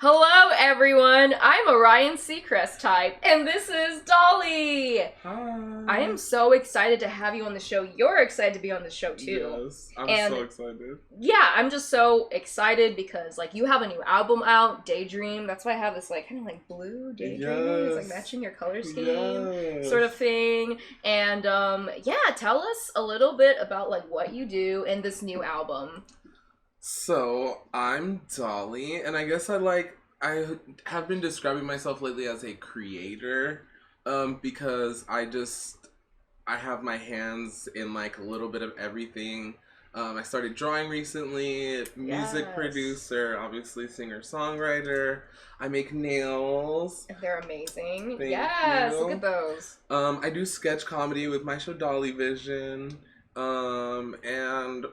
Hello, everyone. I'm Orion Seacrest type, and this is Dollii. Hi. I am so excited to have you on the show. You're excited to be on the show too. Yes, I'm And so excited. yeah, I'm just so excited because like you have a new album out, Daydream. That's why I have this like kind of like blue daydream. It's like matching your color scheme, sort of thing. And yeah, tell us a little bit about like what you do in this new album. So, I'm Dollii, and I guess I have been describing myself lately as a creator, because I have my hands in like a little bit of everything. I started drawing recently, music producer, obviously singer-songwriter. I make nails. They're amazing. Thank Yes, you. look at those. I do sketch comedy with my show Dollii Vision. And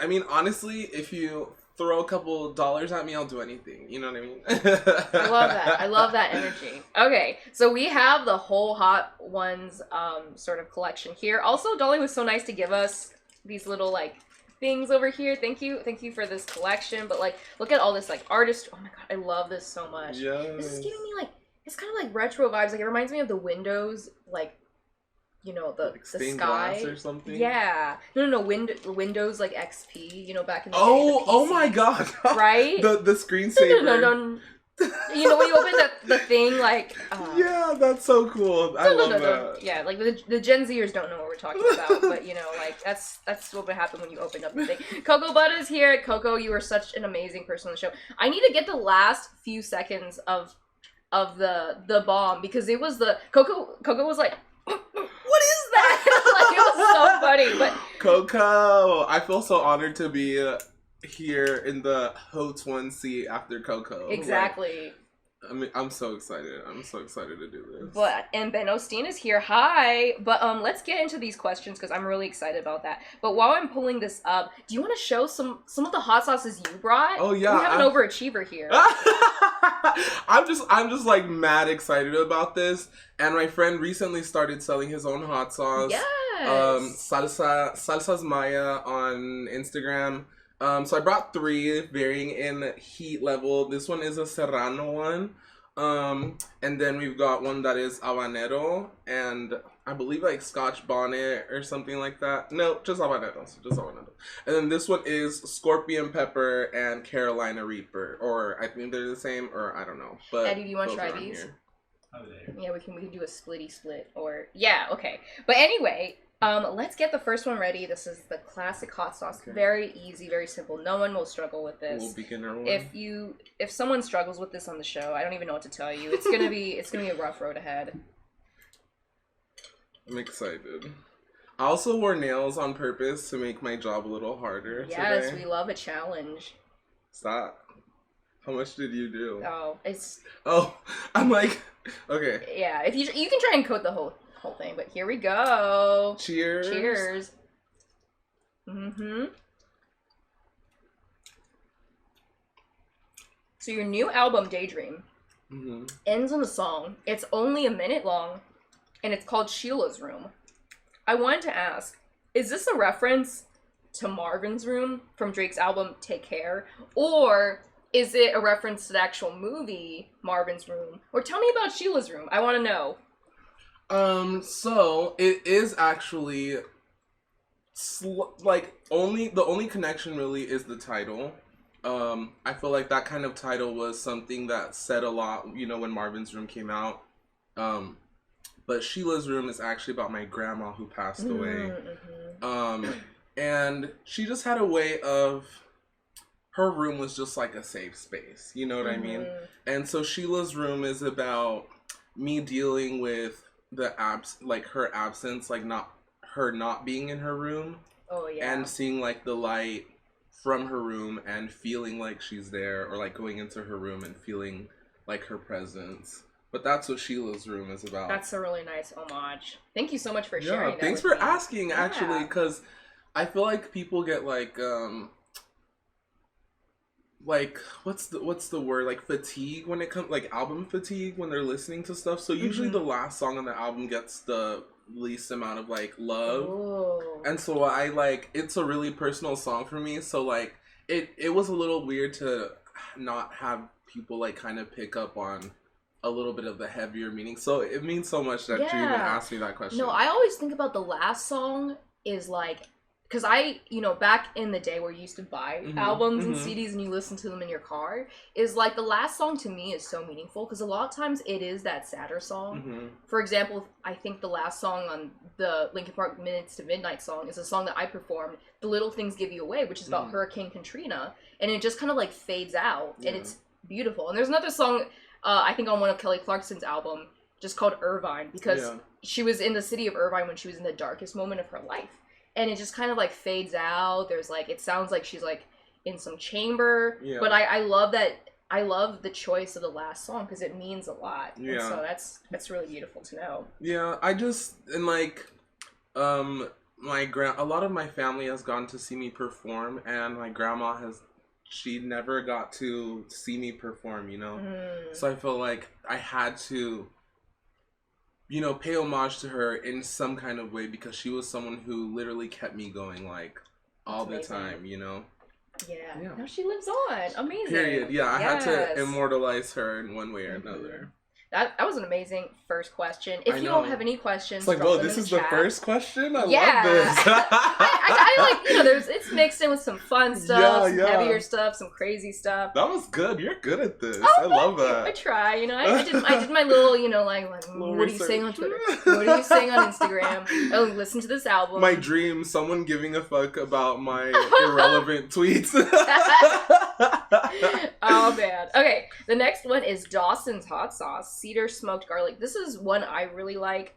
I mean, honestly, if you throw a couple dollars at me, I'll do anything. You know what I mean? I love that. I love that energy. Okay, so we have the whole Hot Ones sort of collection here. Also, Dollii was so nice to give us these little like things over here. Thank you for this collection. But like, look at all this like artist. Oh my god, I love this so much. Yes. This is giving me like, it's kind of like retro vibes. Like it reminds me of the Windows, like, you know, the stained sky glass or something. Yeah, no, Windows like XP, you know, back in the day. Oh my god! Right? the screensaver. No. You know when you open the thing, like. Yeah, that's so cool. I love that. Yeah, like the Gen Zers don't know what we're talking about, but you know, like that's what would happen when you open up the thing. Puckerbutt is here. Coco, you are such an amazing person on the show. I need to get the last few seconds of the bomb because it was the Coco was like. What is that? Like it was so funny, but Coco, I feel so honored to be here in the Haute 1C after Coco. Exactly. Like, I mean, I'm so excited. I'm so excited to do this. And Ben Osteen is here. Hi. But let's get into these questions because I'm really excited about that. But while I'm pulling this up, do you want to show some of the hot sauces you brought? Oh yeah, we have an overachiever here. I'm just like mad excited about this. And my friend recently started selling his own hot sauce. Yes. Salsa's Maya on Instagram. So I brought 3 varying in heat level. This one is a Serrano one. And then we've got one that is Habanero and I believe like Scotch bonnet or something like that. No, just Habanero. And then this one is Scorpion pepper and Carolina Reaper. Or I think they're the same, or I don't know. But Eddie, do you want to try these? Yeah, we can do a splitty split or yeah, okay. But anyway, let's get the first one ready. This is the classic hot sauce. Okay. Very easy, very simple. No one will struggle with this. Little beginner one. If someone struggles with this on the show, I don't even know what to tell you. It's gonna be a rough road ahead. I'm excited. I also wore nails on purpose to make my job a little harder. Yes, today. We love a challenge. Stop. How much did you do? Oh, I'm like, okay. Yeah, if you can try and coat the whole thing, but here we go. Cheers. Cheers. Mm-hmm. So your new album, Daydream, ends on a song. It's only a minute long, and it's called Sheila's Room. I wanted to ask, is this a reference to Marvin's Room from Drake's album Take Care, or is it a reference to the actual movie Marvin's Room? Or tell me about Sheila's Room. I want to know. So it is actually the only connection really is the title. I feel like that kind of title was something that said a lot, you know, when Marvin's Room came out. But Sheila's Room is actually about my grandma who passed away. And she just had a way of, her room was just like a safe space, you know what I mean? And so Sheila's Room is about me dealing with her absence, like not being in her room. Oh yeah. And seeing like the light from her room and feeling like she's there, or like going into her room and feeling like her presence. But that's what Sheila's Room is about. That's a really nice homage. Thank you so much for sharing that. Thanks for asking, actually, because I feel like people get like what's the word, like fatigue when it comes, like album fatigue when they're listening to stuff. So usually the last song on the album gets the least amount of like love. Ooh. And so it's a really personal song for me, so like it was a little weird to not have people like kind of pick up on a little bit of the heavier meaning. So it means so much that you even asked me that question. No, I always think about the last song is like, because I, back in the day where you used to buy albums and CDs and you listen to them in your car, is like the last song to me is so meaningful because a lot of times it is that sadder song. For example, I think the last song on the Linkin Park Minutes to Midnight song is a song that I performed, The Little Things Give You Away, which is about Hurricane Katrina, and it just kind of like fades out, and it's beautiful. And there's another song, I think on one of Kelly Clarkson's album, just called Irvine, because she was in the city of Irvine when she was in the darkest moment of her life. And it just kind of like fades out. There's like, it sounds like she's like in some chamber. Yeah. But I love that. I love the choice of the last song because it means a lot. Yeah. And so that's really beautiful to know. Yeah, I just, and like, a lot of my family has gone to see me perform, and my grandma she never got to see me perform, So I feel like I had to, pay homage to her in some kind of way because she was someone who literally kept me going, like, all the time, Yeah. Now she lives on. Amazing. Period. Yeah, I had to immortalize her in one way or another. That was an amazing first question. If you all have any questions, it's like, whoa, this is the first question? I love this. I like, it's mixed in with some fun stuff, some heavier stuff, some crazy stuff. That was good. You're good at this. I love that. I try, I did my little, like what are you saying on Twitter? What are you saying on Instagram? Oh, listen to this album. My dream, someone giving a fuck about my irrelevant tweets. Oh, man. Okay, the next one is Dawson's Hot Sauce. Cedar smoked garlic. This is one I really like.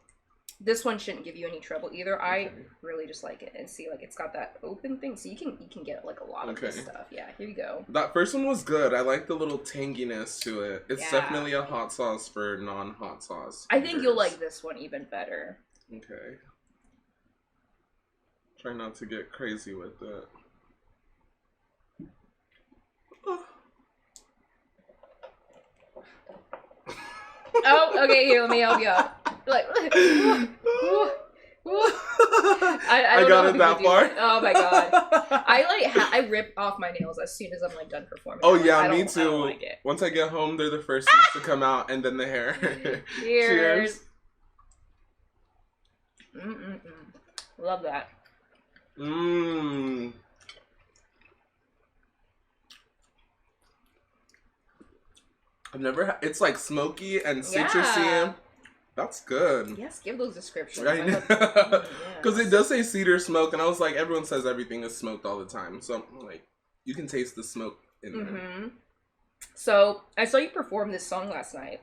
This one shouldn't give you any trouble either. I really just like it. And see, like, it's got that open thing, so you can get like a lot of this stuff. Yeah, here you go. That first one was good. I like the little tanginess to it. It's definitely a hot sauce for non-hot sauce. I think you'll like this one even better. Okay. Try not to get crazy with it. Oh, okay, here, let me help you out. Like, I got it that far. Oh my god. I rip off my nails as soon as I'm like done performing. Oh yeah, me too. I don't like it. Once I get home, they're the first things to come out, and then the hair. Cheers. Love that. I've never it's like smoky and citrusy. Yeah. That's good. Yes, give those descriptions. Because it does say cedar smoke, and I was like, everyone says everything is smoked all the time. So, like, you can taste the smoke in there. So, I saw you perform this song last night.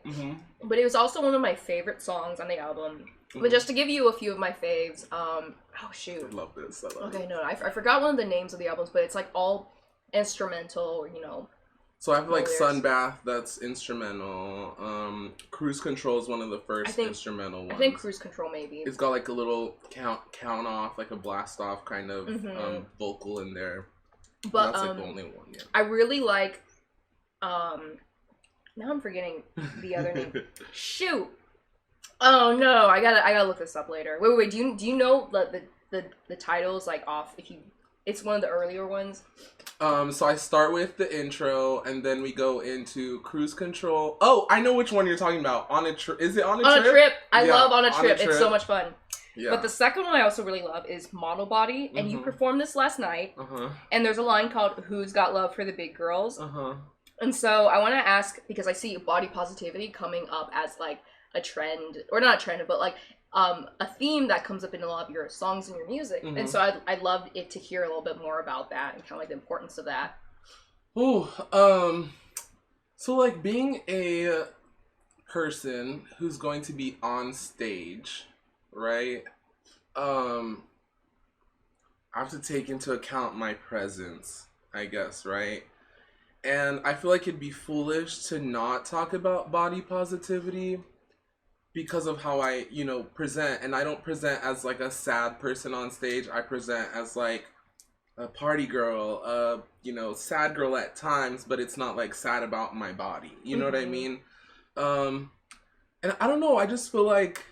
But it was also one of my favorite songs on the album. But just to give you a few of my faves, oh, shoot. I love this. I forgot one of the names of the albums, but it's like all instrumental, So I have like Sunbath, that's instrumental. Cruise Control is one of the first instrumental ones. I think Cruise Control maybe. It's got like a little count off, like a blast off kind of vocal in there. But that's like the only one. Yeah. I really like. Now I'm forgetting the other name. Shoot. Oh no, I gotta look this up later. Wait. Do you know the titles like off? It's one of the earlier ones. So I start with the intro, and then we go into Cruise Control. Oh, I know which one you're talking about. On a Trip. Is it On a Trip? On a Trip. I love On a Trip. It's so much fun. Yeah. But the second one I also really love is Monobody, and you performed this last night. And there's a line called "Who's Got Love for the Big Girls?" And so I want to ask, because I see body positivity coming up as like a trend, or not a trend, but like a theme that comes up in a lot of your songs and your music. And so I'd love it to hear a little bit more about that and kind of like the importance of that. So like being a person who's going to be on stage, right? I have to take into account my presence, I guess, right? And I feel like it'd be foolish to not talk about body positivity because of how I, present. And I don't present as like a sad person on stage. I present as like a party girl, sad girl at times, but it's not like sad about my body. You know what I mean? And I don't know, I just feel like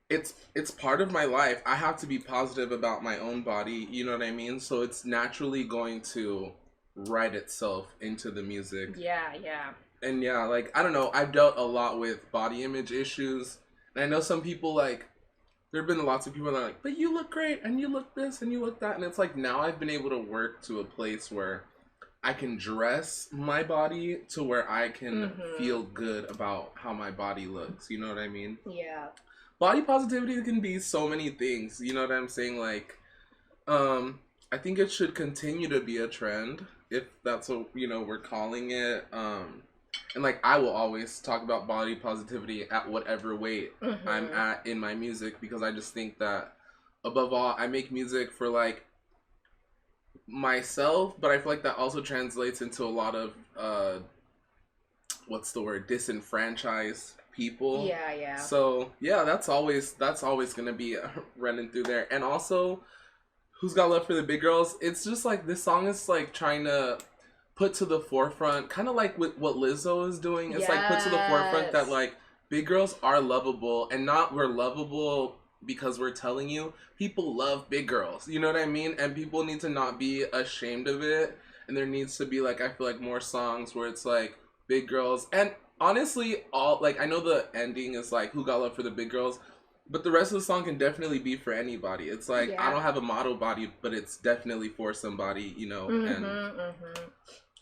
it's part of my life. I have to be positive about my own body, you know what I mean? So it's naturally going to write itself into the music. Yeah, yeah. And yeah, like, I don't know, I've dealt a lot with body image issues. And I know some people, like, there have been lots of people that are like, but you look great, and you look this, and you look that. And it's like, now I've been able to work to a place where I can dress my body to where I can feel good about how my body looks. You know what I mean? Yeah. Body positivity can be so many things. You know what I'm saying? Like, I think it should continue to be a trend, if that's what, you know, we're calling it. And like, I will always talk about body positivity at whatever weight I'm at in my music, because I just think that, above all, I make music for like myself, but I feel like that also translates into a lot of what's the word, disenfranchised people. Yeah, yeah. So yeah, that's always gonna be running through there. And also, Who's Got Love for the Big Girls? It's just like, this song is like trying to put to the forefront, kind of like with what Lizzo is doing. It's like, put to the forefront that like, big girls are lovable, and not we're lovable because we're telling you. People love big girls, you know what I mean? And people need to not be ashamed of it. And there needs to be, like, I feel like more songs where it's like big girls. And honestly, all, like, I know the ending is like, Who Got Love for the Big Girls, but the rest of the song can definitely be for anybody. It's like, I don't have a model body, but it's definitely for somebody, you know.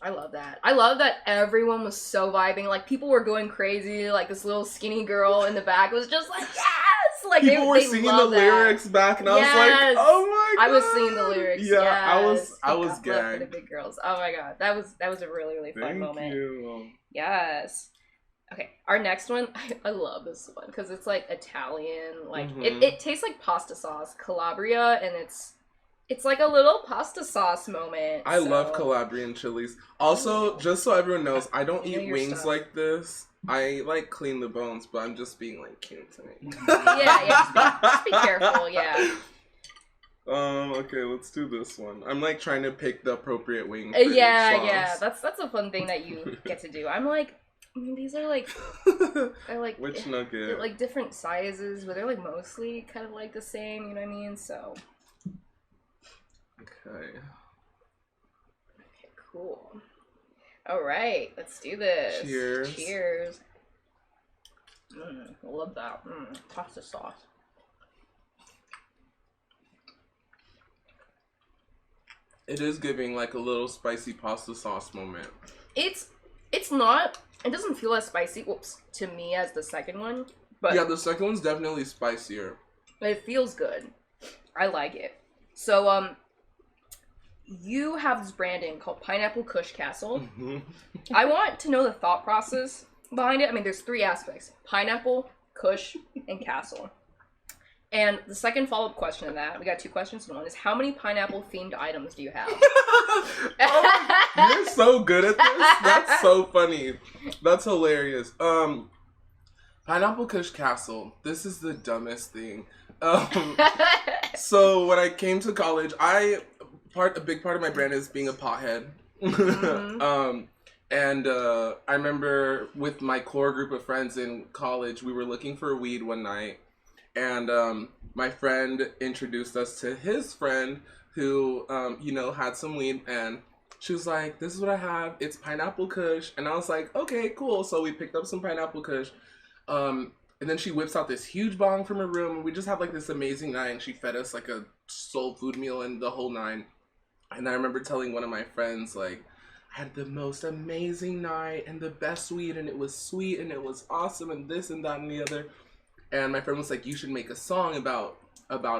I love that. I love that everyone was so vibing. Like, people were going crazy. Like, this little skinny girl in the back was just like, yes! Like, people were singing the lyrics back, and I was like, oh my god! I was singing the lyrics. Yeah, yes. I was gagged. For the big girls. Oh my god, that was a really, really fun moment. Thank you. Yes. Okay, our next one, I love this one because it's like Italian. Like, it tastes like pasta sauce, Calabria, and it's like a little pasta sauce moment. I love Calabrian chilies. Also, just so everyone knows, I don't eat wings like this. I like clean the bones, but I'm just being like cute tonight. yeah, just be careful, yeah. Okay, let's do this one. I'm like trying to pick the appropriate wing. Yeah. That's a fun thing that you get to do. I'm like, these are like, which nugget? They're like different sizes, but they're like mostly kind of like the same. You know what I mean? So. Okay, cool. All right, let's do this. Cheers. Love that. Pasta sauce. It is giving like a little spicy pasta sauce moment. It's not. It doesn't feel as spicy. To me as the second one. But yeah, the second one's definitely spicier. It feels good. I like it. So you have this branding called Pineapple Kush Castle. I want to know the thought process behind it. I mean, there's 3 aspects: pineapple, kush, and castle. And the second follow-up question to that, we got 2 questions in one, is how many pineapple-themed items do you have? You're so good at this. That's so funny. That's hilarious. Pineapple Kush Castle. This is the dumbest thing. So when I came to college, a big part of my brand is being a pothead. And I remember with my core group of friends in college, we were looking for weed one night, and my friend introduced us to his friend who, had some weed, and she was like, this is what I have. It's pineapple kush. And I was like, okay, cool. So we picked up some pineapple kush. And then she whips out this huge bong from her room, and we just had like this amazing night, and she fed us like a soul food meal and the whole 9. And I remember telling one of my friends, like, I had the most amazing night and the best weed, and it was sweet and it was awesome and this and that and the other. And my friend was like, you should make a song about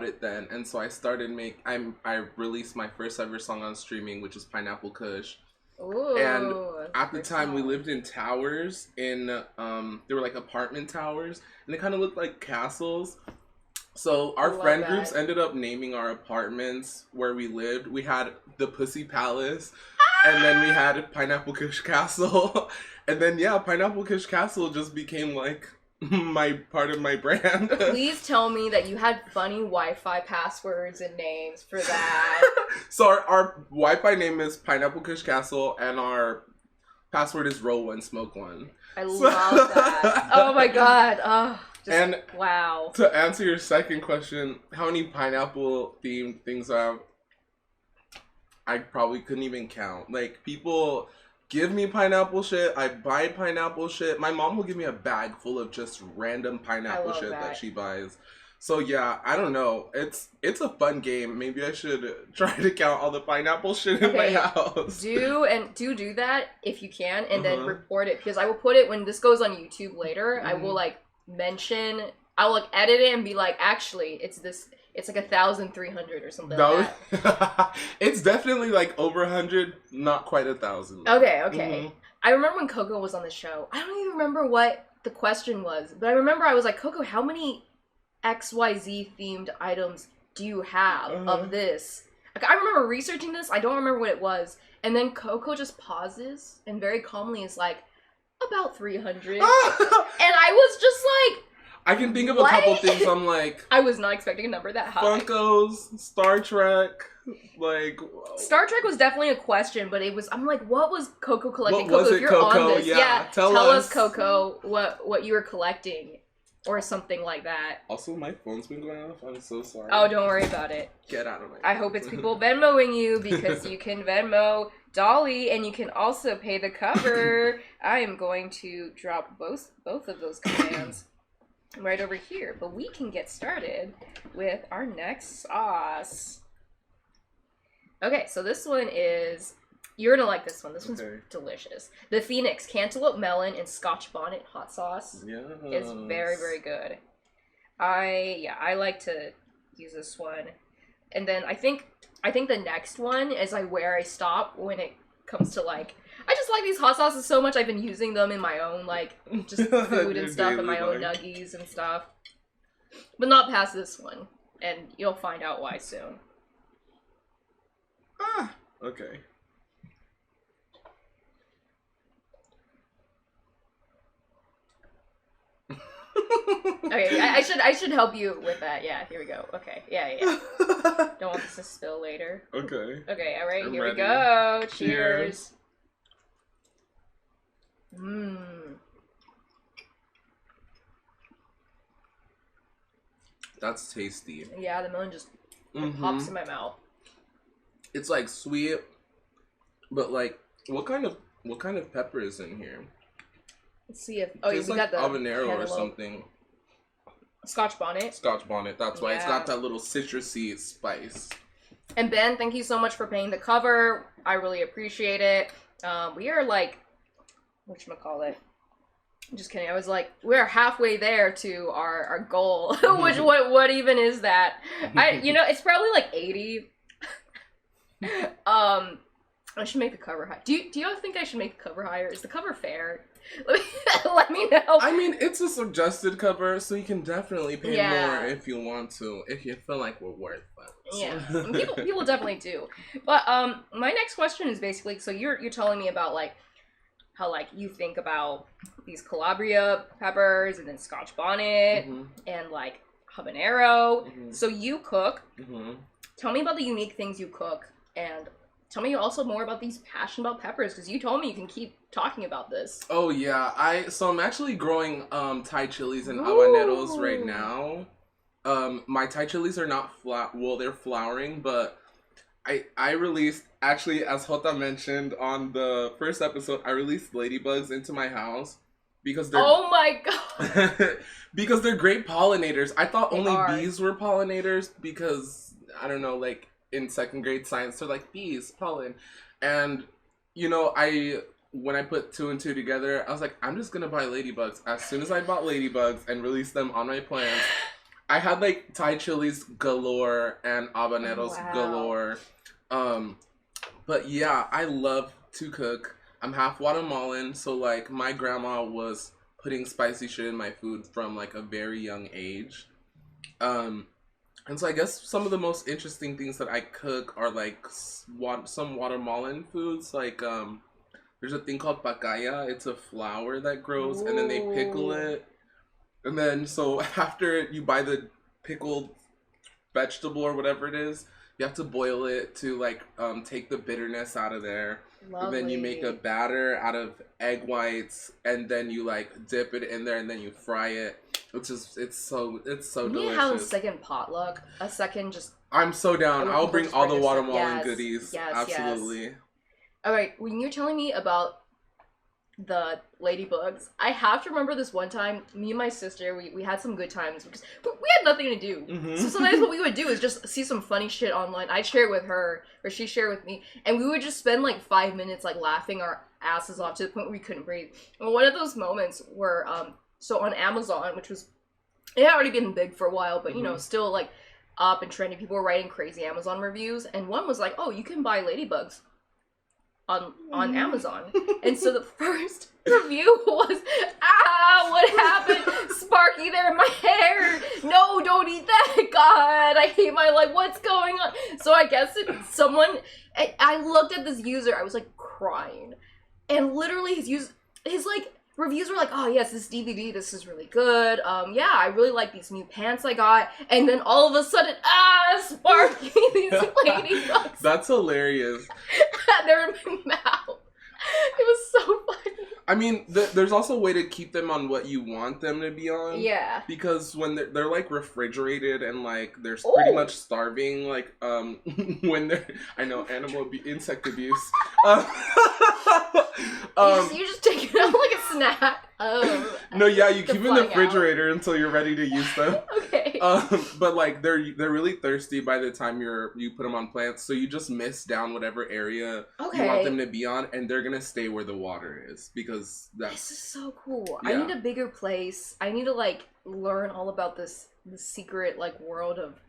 it then. And so I started I released my first ever song on streaming, which is Pineapple Kush. Ooh, and at the time we lived in towers they were like apartment towers, and they kind of looked like castles. So our friend groups ended up naming our apartments where we lived. We had the Pussy Palace, and then we had Pineapple Kush Castle. And then Pineapple Kush Castle just became like my part of my brand. Please tell me that you had funny Wi-Fi passwords and names for that. So our Wi-Fi name is Pineapple Kush Castle, and our password is Roll One Smoke One. I love that. Oh my god. Wow. To answer your second question, how many pineapple themed things I have? I probably couldn't even count. Like, people give me pineapple shit. I buy pineapple shit. My mom will give me a bag full of just random pineapple shit that she buys. So yeah, I don't know. It's a fun game. Maybe I should try to count all the pineapple shit in my house. Do that if you can, and then report it, because I will put it when this goes on YouTube later. I will like mention. I'll like edit it and be like, actually, it's this. It's like 1,300 or something like that. It's definitely like over 100, not quite 1,000. Okay. I remember when Coco was on the show. I don't even remember what the question was, but I remember I was like, Coco, how many XYZ themed items do you have of this? Like, I remember researching this. I don't remember what it was. And then Coco just pauses and very calmly is like, about 300. And I was just like, I can think of a couple things. I'm like, I was not expecting a number that high. Funkos, Star Trek, like Star Trek was definitely a question, but it was. I'm like, what was Coco collecting? What Coco, was it, Coco? On this, tell us, Coco, what you were collecting, or something like that. Also, my phone's been going off. I'm so sorry. Oh, don't worry about it. Get out of my. I hope it's people Venmoing you, because you can Venmo Dollii, and you can also pay the cover. I am going to drop both of those commands right over here, but we can get started with our next sauce. Okay, so this one is, you're gonna like this one. This one's delicious. The Phoenix Cantaloupe Melon and Scotch Bonnet hot sauce. Yeah, it's very, very good. I like to use this one, and then I think the next one is where I stop when it comes to like. I just like these hot sauces so much. I've been using them in my own, like, just food and stuff, and my own nuggies and stuff. But not past this one. And you'll find out why soon. Okay. Okay, I should help you with that. Yeah, here we go. Okay, yeah. Don't want this to spill later. Okay. Okay, alright, here we go. Cheers. That's tasty. Yeah, the melon just pops in my mouth. It's like sweet, but like what kind of pepper is in here? Let's see if we got the Habanero or something. Scotch bonnet. Scotch bonnet. That's why it's got that little citrusy spice. And Ben, thank you so much for paying the cover. I really appreciate it. We are like, whatchamacallit? I'm just kidding. I was like, we're halfway there to our goal. Which what even is that? It's probably like 80. I should make the cover high. Do you think I should make the cover higher? Is the cover fair? Let me know. I mean, it's a suggested cover, so you can definitely pay more if you want to, if you feel like we're worth it. Yeah, people definitely do. But my next question is basically, so you're telling me about like how like you think about these Calabria peppers and then Scotch bonnet and like habanero. So you cook. Tell me about the unique things you cook, and tell me also more about these passion about peppers, because you told me you can keep talking about this. Oh yeah, I'm actually growing Thai chilies and habaneros right now. My Thai chilies are not they're flowering, but I released, actually, as Haute mentioned on the first episode, I released ladybugs into my house because they're oh my god because they're great pollinators. I thought only bees were pollinators because I don't know, like in second grade science they're like bees, pollen, and when I put 2 and 2 together, I was like, I'm just gonna buy ladybugs. As soon as I bought ladybugs and released them on my plants, I had like Thai chilies galore and habaneros galore. But yeah, I love to cook. I'm half Guatemalan, so like my grandma was putting spicy shit in my food from like a very young age. And so I guess some of the most interesting things that I cook are like some Guatemalan foods. Like there's a thing called pacaya. It's a flower that grows and then they pickle it. And then so after you buy the pickled vegetable or whatever it is, you have to boil it to like take the bitterness out of there. Lovely. And then you make a batter out of egg whites, and then you like dip it in there, and then you fry it. It's so delicious. We have a second potluck, a second just I'm so down. I'll bring all the watermelon goodies. Yes, absolutely. Yes. All right, when you're telling me about the ladybugs, I have to remember this one time, me and my sister, we had some good times because we had nothing to do. Mm-hmm. So sometimes what we would do is just see some funny shit online. I'd share it with her, or she'd share it with me, and we would just spend like 5 minutes like laughing our asses off to the point where we couldn't breathe. And one of those moments were, so on Amazon, which was, it had already been big for a while, but you know, still like up and trendy. People were writing crazy Amazon reviews, and one was like, oh, you can buy ladybugs on Amazon. And so the first review was, what happened? Sparky, they're in my hair. No, don't eat that. God, I hate my life. What's going on? So I guess someone, I looked at this user, I was like crying. And literally his like reviews were like, oh yes, this DVD, this is really good. Yeah, I really like these new pants I got. And then all of a sudden, Sparky, these ladybugs. That's hilarious. They're in my mouth. It was so funny. I mean, there's also a way to keep them on what you want them to be on. Yeah. Because when they're like refrigerated and like they're pretty much starving, like when they're, I know, insect abuse. You just take it out like a snack. No, yeah, you keep them in the refrigerator until you're ready to use them. Okay. But like they're really thirsty by the time you put them on plants, so you just mist down whatever area you want them to be on, and they're gonna stay where the water is because this is so cool. Yeah. I need a bigger place. I need to like learn all about the secret like world of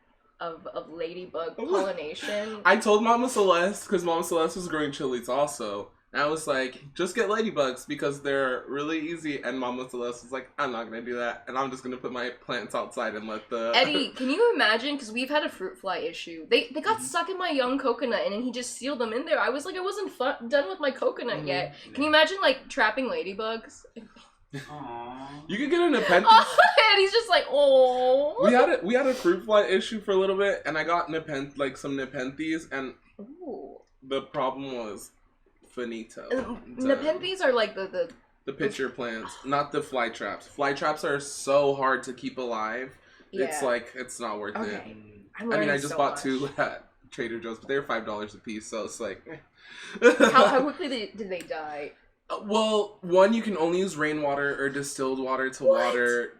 ladybug pollination. I told Mama Celeste, because Mama Celeste was growing chilies also. And I was like, just get ladybugs because they're really easy. And Mama Celeste was like, I'm not going to do that. And I'm just going to put my plants outside and let the... Eddie, can you imagine? Because we've had a fruit fly issue. They got stuck in my young coconut and then he just sealed them in there. I was like, I wasn't done with my coconut yet. Can you imagine like trapping ladybugs? Aww. You could get a Nepenthes. And he's just like, oh. We had a fruit fly issue for a little bit, and I got some Nepenthes, and the problem was finito. Nepenthes are like the pitcher plants, not the fly traps. Fly traps are so hard to keep alive. Yeah. It's like it's not worth it. I mean, I just bought 2 at Trader Joe's, but they're $5 a piece, so it's like. how quickly did they die? Well, one, you can only use rainwater or distilled water to water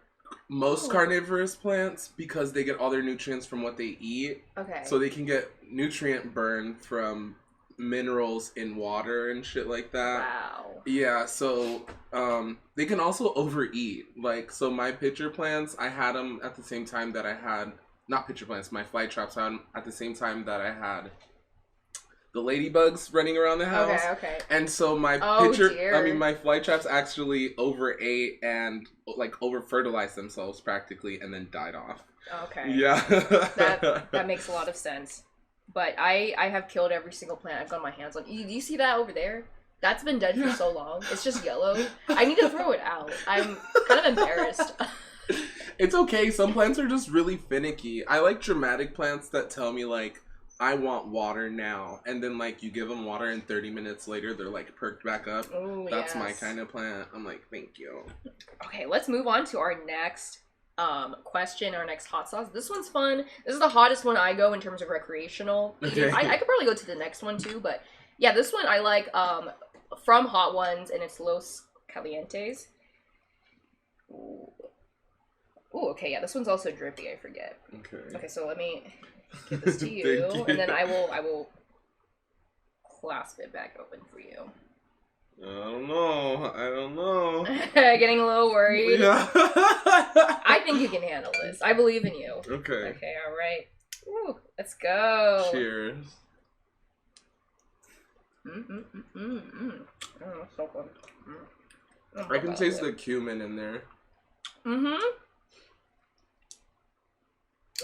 most carnivorous plants because they get all their nutrients from what they eat. Okay. So they can get nutrient burn from minerals in water and shit like that. Wow. Yeah, so they can also overeat. Like, so my pitcher plants, I had them at the same time that I had, not pitcher plants, my fly traps, I had them at the same time that I had the ladybugs running around the house. Okay. And so my my fly traps actually overate and like over fertilized themselves practically and then died off. Okay. Yeah. that makes a lot of sense. But I have killed every single plant I've got my hands on. Do you see that over there? That's been dead for so long. It's just yellow. I need to throw it out. I'm kind of embarrassed. It's okay. Some plants are just really finicky. I like dramatic plants that tell me like, I want water now. And then, like, you give them water and 30 minutes later, they're, like, perked back up. Ooh, that's my kind of plant. I'm like, thank you. Okay, let's move on to our next question, our next hot sauce. This one's fun. This is the hottest one I go in terms of recreational. Okay. I could probably go to the next one, too. But, yeah, this one I like from Hot Ones, and it's Los Calientes. Ooh, okay, yeah, this one's also drippy, I forget. Okay, so let me... give this to you, and then I will clasp it back open for you. I don't know. Getting a little worried. Yeah. I think you can handle this. I believe in you. Okay. Okay, all right. Woo, let's go. Cheers. Oh, so good. I can taste the cumin in there.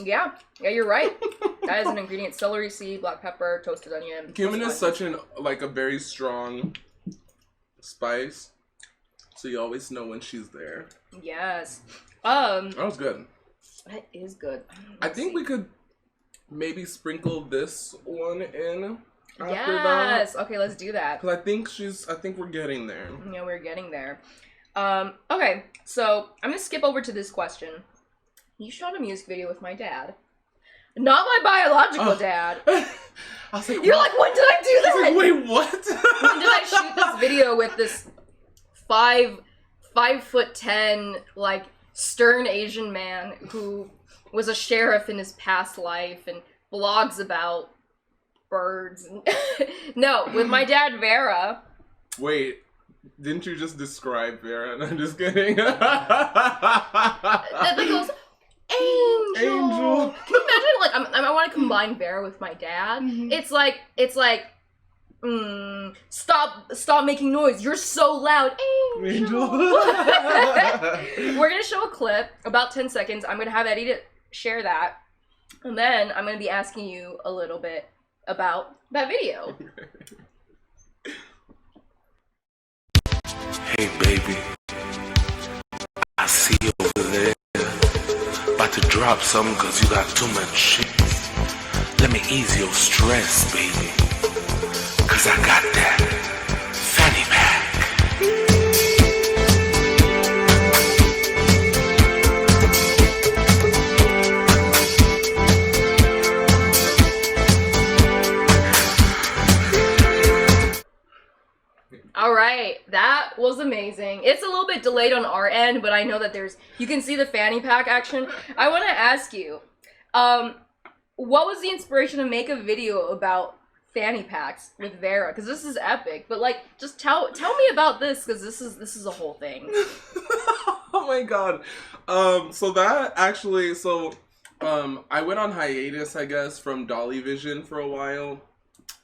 Yeah, you're right. That is an ingredient. Celery seed, black pepper, toasted onion. Cumin is such a very strong spice, so you always know when she's there. Yes. That was good. That is good. I think we could maybe sprinkle this one in after yes. that. Okay, let's do that. Because I think we're getting there. Yeah, we're getting there. Okay, so I'm gonna skip over to this question. You shot a music video with my dad. Not my biological dad. I was like, you're like, when did I do that? Like, wait, what? When did I shoot this video with this 5'10", like, stern Asian man who was a sheriff in his past life and vlogs about birds? No, with my dad, Vera. Wait, didn't you just describe Vera? And I'm just kidding. That thing goes, Angel. Can you imagine, like, I want to combine Vera with my dad. Mm-hmm. It's like, stop making noise. You're so loud. Angel. We're going to show a clip, about 10 seconds. I'm going to have Eddie to share that. And then I'm going to be asking you a little bit about that video. Hey, baby. I see you over there. About to drop something cause you got too much shit. Let me ease your stress, baby. Cause I got that fanny pack. All right, that was amazing. It's a little bit delayed on our end, but I know that you can see the fanny pack action. I want to ask you, what was the inspiration to make a video about fanny packs with Vera? Because this is epic. But like, just tell me about this, because this is a whole thing. Oh my god. I went on hiatus, I guess, from Dollii Vision for a while.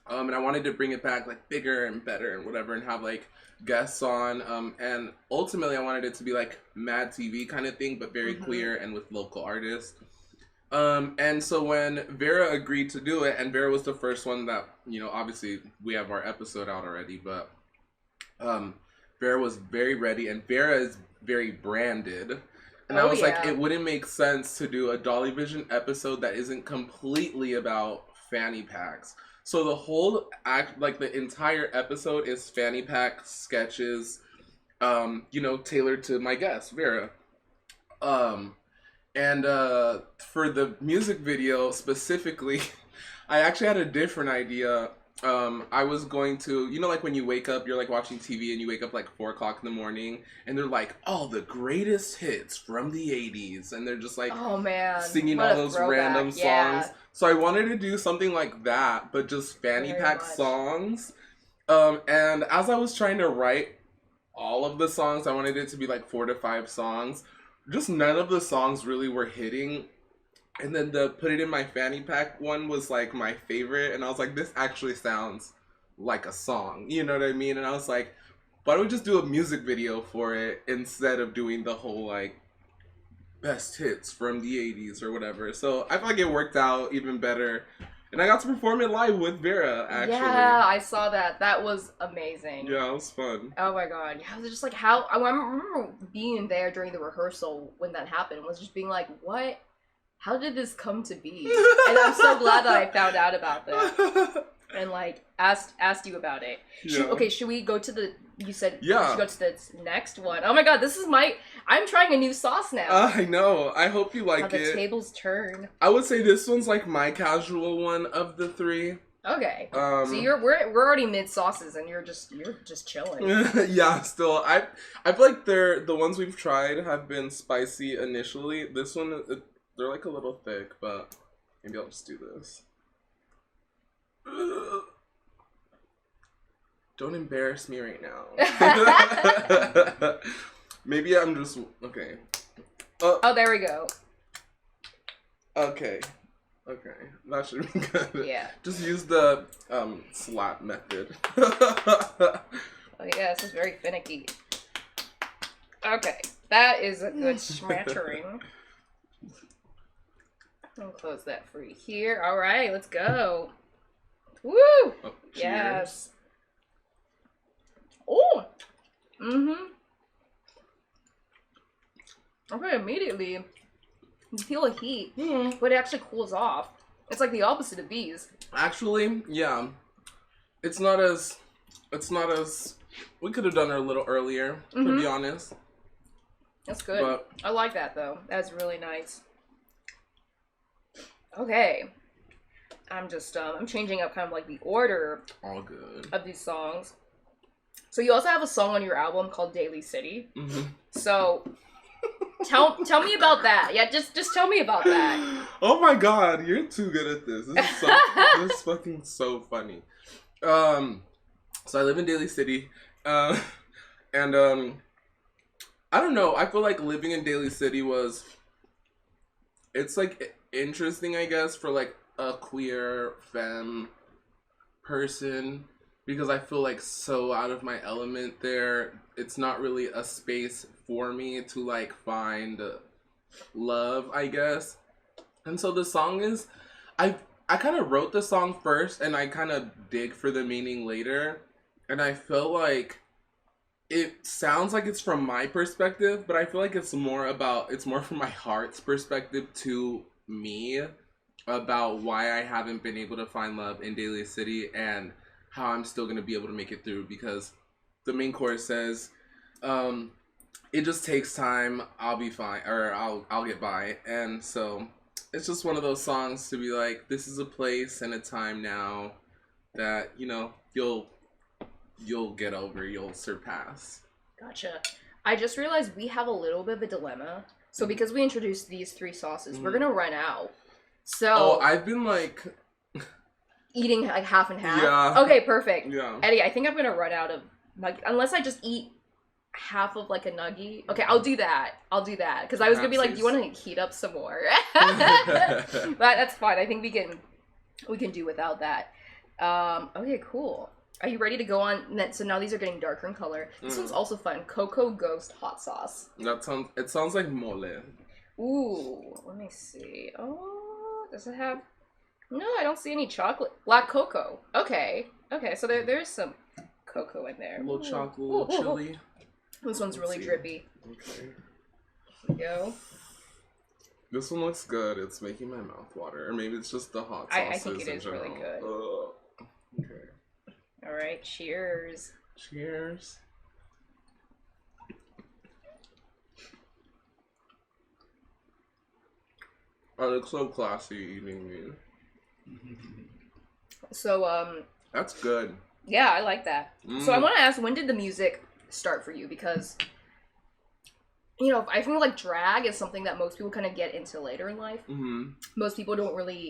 And I wanted to bring it back like bigger and better and whatever, and have like guests on. And ultimately I wanted it to be like Mad TV kind of thing, but very queer and with local artists. And so when Vera agreed to do it, and Vera was the first one that, you know, obviously we have our episode out already, but Vera was very ready, and Vera is very branded. And I was like, it wouldn't make sense to do a Dollii Vision episode that isn't completely about fanny packs. So the whole the entire episode is fanny pack sketches, you know, tailored to my guest, Vera. And for the music video specifically, I actually had a different idea. I was going to, you know, like when you wake up, you're like watching TV and you wake up like 4 o'clock in the morning and they're like, oh, the greatest hits from the 80s. And they're just like, oh man, singing all those random songs. So I wanted to do something like that, but just fanny pack songs. And as I was trying to write all of the songs, I wanted it to be like 4 to 5 songs. Just none of the songs really were hitting. And then the Put It in My Fanny Pack one was like my favorite. And I was like, this actually sounds like a song. You know what I mean? And I was like, why don't we just do a music video for it instead of doing the whole like best hits from the 80s or whatever. So I feel like it worked out even better. And I got to perform it live with Vera, actually. Yeah, I saw that. That was amazing. Yeah, it was fun. Oh my god. Yeah, I was just like, how... I remember being there during the rehearsal when that happened. Was just being like, what? How did this come to be? And I'm so glad that I found out about this. And like, asked you about it. Yeah. Should we go to the... You said yeah. We should go to the next one. Oh my god, this is my... I'm trying a new sauce now. I know. I hope you like it. How the tables turn. I would say this one's like my casual one of the 3. Okay. So we're already mid sauces and you're just chilling. Yeah, still. I feel like the ones we've tried have been spicy initially. This one, they're like a little thick, but maybe I'll just do this. Don't embarrass me right now. Maybe I'm just... Okay. Oh, there we go. Okay. That should be good. Yeah. Just use the slap method. Oh yeah, this is very finicky. Okay. That is a good smattering. I'll close that for you here. Alright, let's go. Woo! Oh, yes. Oh! Mm-hmm. Okay, immediately you feel a heat, but it actually cools off. It's like the opposite of bees. Actually, yeah. It's not as we could have done it a little earlier, to be honest. That's good. But I like that though. That's really nice. Okay. I'm just, I'm changing up kind of like the order All good. of these songs. So you also have a song on your album called Daily City. Mm-hmm. So tell me about that. Yeah, just tell me about that. Oh my god, you're too good at this. This is so this is fucking so funny. So I live in Daly City. And I don't know, I feel like living in Daly City it's like interesting, I guess, for like a queer femme person, because I feel like so out of my element there. It's not really a space for me to like find love, I guess. And so the song is, I kind of wrote the song first and I kind of dig for the meaning later, and I feel like it sounds like it's from my perspective, but I feel like it's more from my heart's perspective to me, about why I haven't been able to find love in Daly City and how I'm still going to be able to make it through, because the main chorus says, it just takes time, I'll be fine, or I'll get by. And so it's just one of those songs to be like, this is a place and a time now that, you know, you'll get over, you'll surpass. Gotcha. I just realized we have a little bit of a dilemma. So because we introduced these 3 sauces, we're gonna run out. So I've been like eating like half and half. Yeah. Okay, perfect. Yeah. Eddie, I think I'm gonna run out of unless I just eat half of like a nugget. Okay, I'll do that. Because I was gonna be like, do you want to heat up some more? But that's fine. I think we can do without that. Okay, cool. Are you ready to go on? So now these are getting darker in color. This one's also fun. Cocoa Ghost Hot Sauce. It sounds like mole. Ooh, let me see. Oh, does it have... No, I don't see any chocolate. Black cocoa. Okay, so there's some cocoa in there. A little chocolate, a little chili. This one's really drippy. Okay. Here we go. This one looks good. It's making my mouth water. Or maybe it's just the hot sauces. I think it is really good. Okay. All right, cheers. Cheers. I look so classy eating these. So, That's good. yeah, I like that. So I want to ask, when did the music start for you? Because, you know, I feel like drag is something that most people kind of get into later in life. Mm-hmm. Most people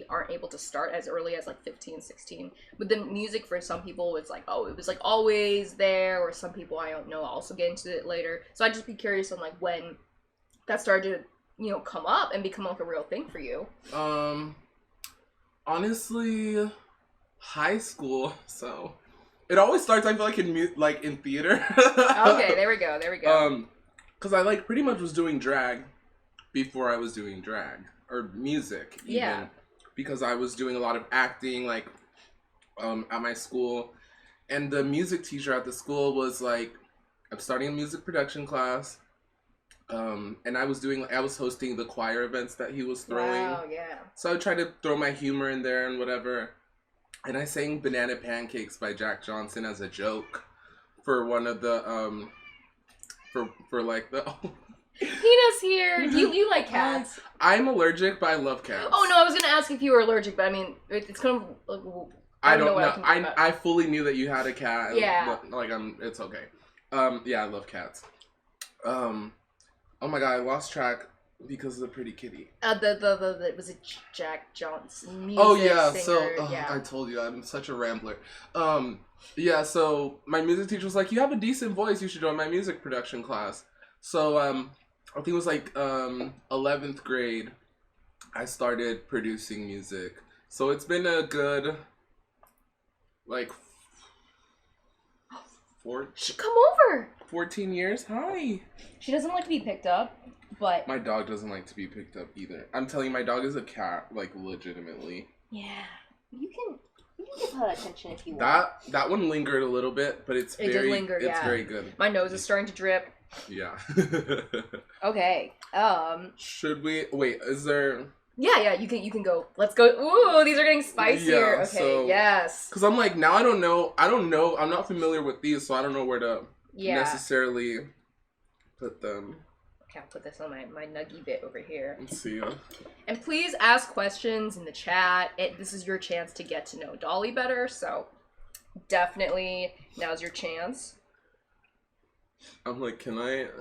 aren't able to start as early as like 15, 16. But the music for some people, it's like, oh, it was like always there. Or some people, I don't know, also get into it later. So I'd just be curious on like when that started to, you know, come up and become like a real thing for you. Honestly, high school. So it always starts, I feel like in theater. Okay, there we go. Because I like pretty much was doing drag before I was doing drag or music. Even, yeah. Because I was doing a lot of acting like at my school, and the music teacher at the school was like, I'm starting a music production class. And I was hosting the choir events that he was throwing. Wow, yeah. So I tried to throw my humor in there and whatever. And I sang Banana Pancakes by Jack Johnson as a joke for one of the, for like the... Hina's here. Do you like cats? I'm allergic, but I love cats. Oh, no, I was going to ask if you were allergic, but I mean, it's kind of... Like, I don't know. I fully knew that you had a cat. Yeah. But, like, it's okay. Yeah, I love cats. Oh my god, I lost track because of the pretty kitty. Was it Jack Johnson music singer? So yeah. I told you I'm such a rambler. Yeah, so my music teacher was like, you have a decent voice, you should join my music production class. So I think it was like 11th grade I started producing music. So it's been a good like Come over. 14 years. Hi. She doesn't like to be picked up, but my dog doesn't like to be picked up either. I'm telling you, my dog is a cat, like legitimately. Yeah, you can give her attention if you want. That one lingered a little bit, but it's very good. My nose is starting to drip. Yeah. Okay. Should we wait? Is there? Yeah. You can go. Let's go. Ooh, these are getting spicier. Yeah, okay. so, yes. Because I'm like, now I don't know. I'm not familiar with these, so I don't know where to necessarily put them. I'll put this on my nuggy bit over here. Let's see. And please ask questions in the chat. This is your chance to get to know Dollii better, so definitely now's your chance. I'm like, I'm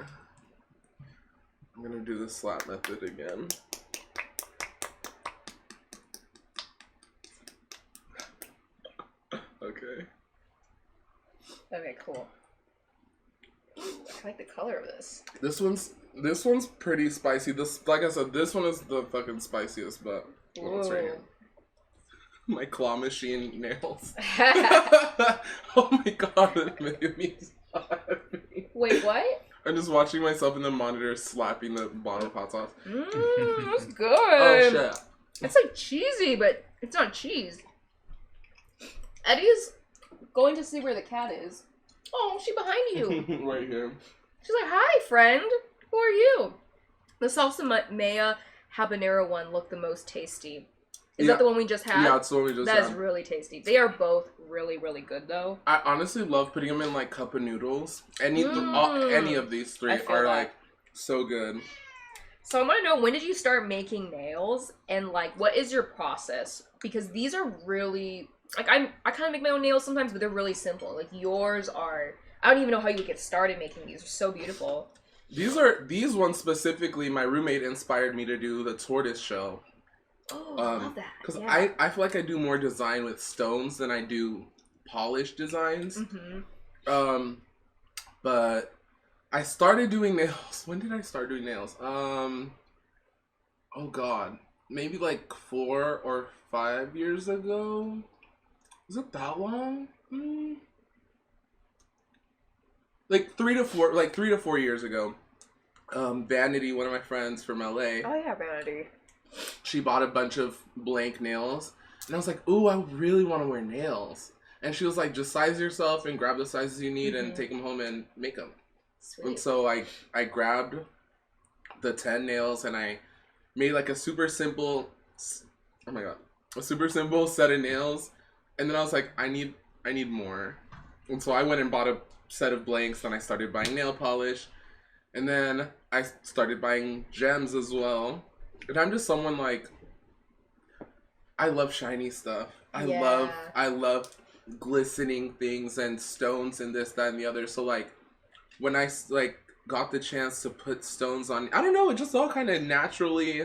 gonna do the slap method again. Okay. Okay, cool. I like the color of this. This one's pretty spicy. Like I said, this one is the fucking spiciest, but it's right here. My claw machine nails. Oh my god, it made me so happy. Wait, what? I'm just watching myself in the monitor slapping the bottle of hot sauce. That's good. Oh shit. It's like cheesy, but it's not cheese. Eddie's going to see where the cat is. Oh, she's behind you. Right here. She's like, hi, friend. Who are you? The salsa maya habanero one looked the most tasty. Is that the one we just had? Yeah, it's the one we just had. That is really tasty. They are both really, really good, though. I honestly love putting them in, like, cup of noodles. Any of these three are, like, so good. So I want to know, when did you start making nails? And, like, what is your process? Because these are really... Like, I kind of make my own nails sometimes, but they're really simple. Like, yours are... I don't even know how you would get started making these. They're so beautiful. These ones specifically, my roommate inspired me to do the tortoise shell. Oh, I love that. Because I feel like I do more design with stones than I do polished designs. Mm-hmm. But I started doing nails. When did I start doing nails? Oh god. Maybe like 4 or 5 years ago? Was it that long? Like 3 to 4 years ago. Vanity, one of my friends from LA. Oh yeah, Vanity. She bought a bunch of blank nails. And I was like, ooh, I really want to wear nails. And she was like, just size yourself and grab the sizes you need and take them home and make them. Sweet. And so I grabbed the 10 nails and I made like a super simple, a super simple set of nails. And then I was like, I need more. And so I went and bought a set of blanks. Then I started buying nail polish. And then I started buying gems as well. And I'm just someone like, I love shiny stuff. I love glistening things and stones and this, that, and the other. So like, when I like got the chance to put stones on, I don't know, it just all kind of naturally,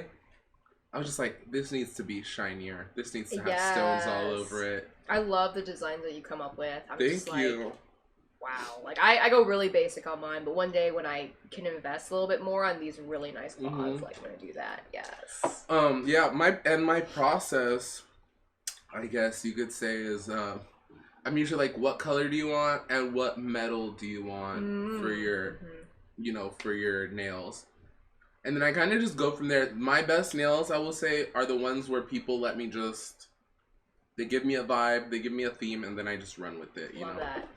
I was just like, this needs to be shinier. This needs to have stones all over it. I love the designs that you come up with. Thank you. Wow. Like, I go really basic on mine, but one day when I can invest a little bit more on these really nice cloths, like, I'm gonna do that. Yes. Yeah, my process, I guess you could say, is I'm usually like, what color do you want and what metal do you want for your for your nails? And then I kind of just go from there. My best nails, I will say, are the ones where people let me just, they give me a vibe, they give me a theme, and then I just run with it, you know? That.